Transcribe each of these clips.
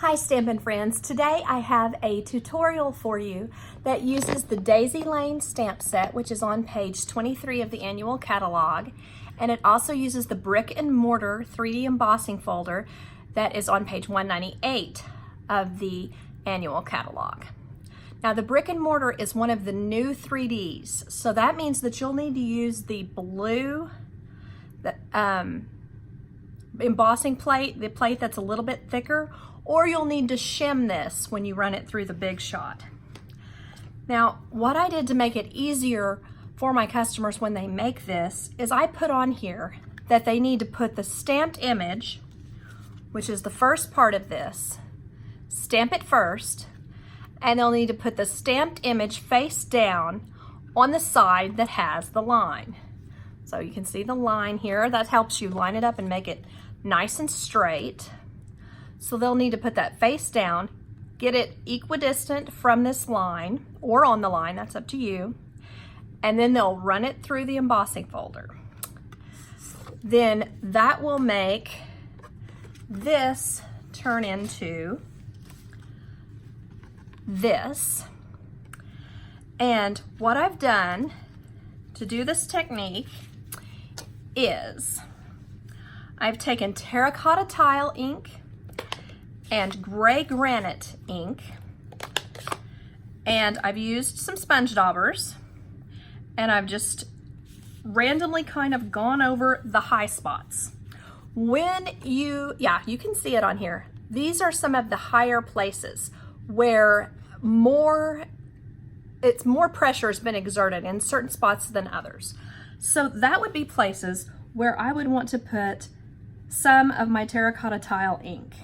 Hi Stampin' friends, today I have a tutorial for you that uses the Daisy Lane stamp set, which is on page 23 of the annual catalog, and it also uses the Brick and Mortar 3D embossing folder that is on page 198 of the annual catalog. Now the Brick and Mortar is one of the new 3Ds, so that means that you'll need to use the blue embossing plate, the plate that's a little bit thicker, or you'll need to shim this when you run it through the Big Shot. Now, what I did to make it easier for my customers when they make this is I put on here that they need to put the stamped image, which is the first part of this, stamp it first, and they'll need to put the stamped image face down on the side that has the line. So you can see the line here. That helps you line it up and make it nice and straight. So they'll need to put that face down, get it equidistant from this line or on the line, that's up to you, and then they'll run it through the embossing folder. Then that will make this turn into this. And what I've done to do this technique is I've taken terracotta tile ink and gray granite ink, and I've used some Sponge Daubers, and I've just randomly kind of gone over the high spots. When you can see it on here. These are some of the higher places where more pressure has been exerted in certain spots than others. So that would be places where I would want to put some of my terracotta tile ink.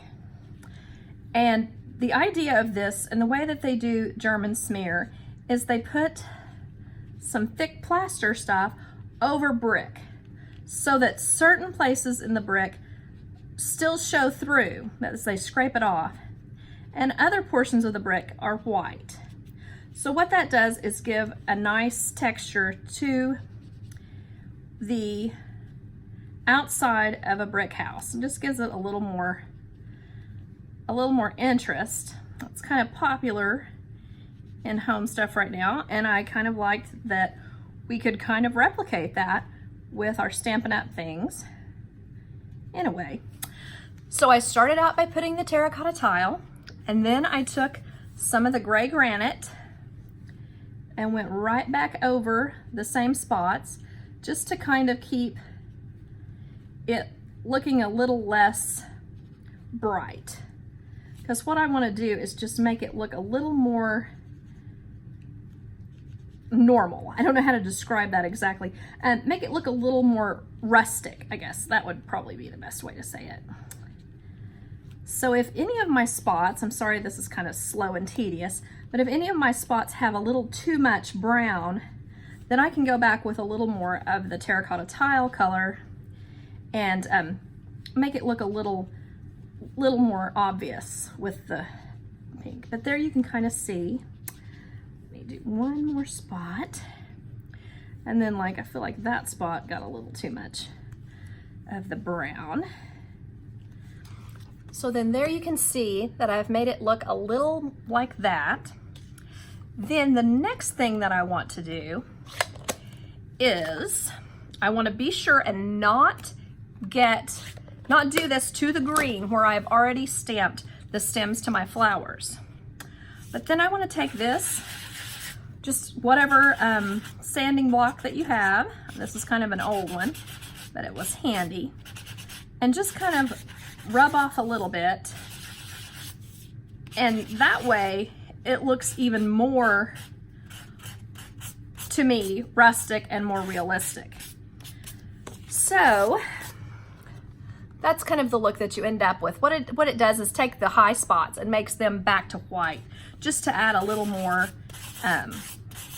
And the idea of this and the way that they do German smear is they put some thick plaster stuff over brick so that certain places in the brick still show through, that is, they scrape it off, and other portions of the brick are white. So what that does is give a nice texture to the outside of a brick house. It just gives it a little more interest. It's kind of popular in home stuff right now, and I kind of liked that we could kind of replicate that with our Stampin' Up things in a way. So I started out by putting the terracotta tile, and then I took some of the gray granite and went right back over the same spots just to kind of keep it looking a little less bright. Because what I want to do is just make it look a little more normal. I don't know how to describe that exactly. And make it look a little more rustic, I guess. That would probably be the best way to say it. So if any of my spots, I'm sorry this is kind of slow and tedious, but if any of my spots have a little too much brown, then I can go back with a little more of the terracotta tile color and make it look a little more obvious with the pink. But there you can kind of see. Let me do one more spot. And then I feel like that spot got a little too much of the brown. So then there you can see that I've made it look a little like that. Then the next thing that I want to do is I want to be sure and not do this to the green where I've already stamped the stems to my flowers. But then I want to take this, just whatever sanding block that you have, this is kind of an old one, but it was handy, and just kind of rub off a little bit, and that way it looks even more, to me, rustic and more realistic. So that's kind of the look that you end up with. What it does is take the high spots and makes them back to white, just to add a little more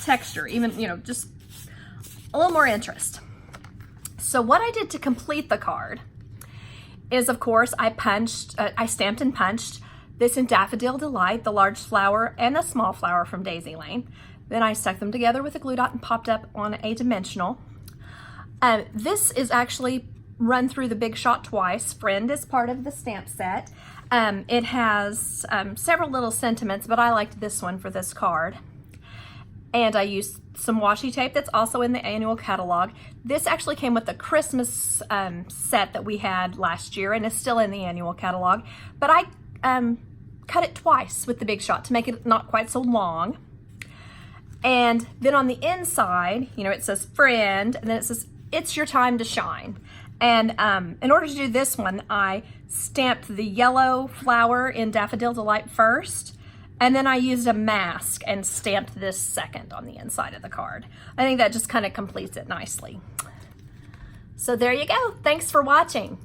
texture, even, just a little more interest. So what I did to complete the card is, of course, I stamped and punched this in Daffodil Delight, the large flower and the small flower from Daisy Lane. Then I stuck them together with a glue dot and popped up on a dimensional. This is actually run through the Big Shot twice. Friend is part of the stamp set, It has several little sentiments, but I liked this one for this card. And I used some washi tape that's also in the annual catalog. This actually came with the Christmas set that we had last year and is still in the annual catalog. But I cut it twice with the Big Shot to make it not quite so long. And then on the inside, you know, it says friend, and then it says, it's your time to shine. And in order to do this one, I stamped the yellow flower in Daffodil Delight first, and then I used a mask and stamped this second on the inside of the card. I think that just kind of completes it nicely. So there you go. Thanks for watching.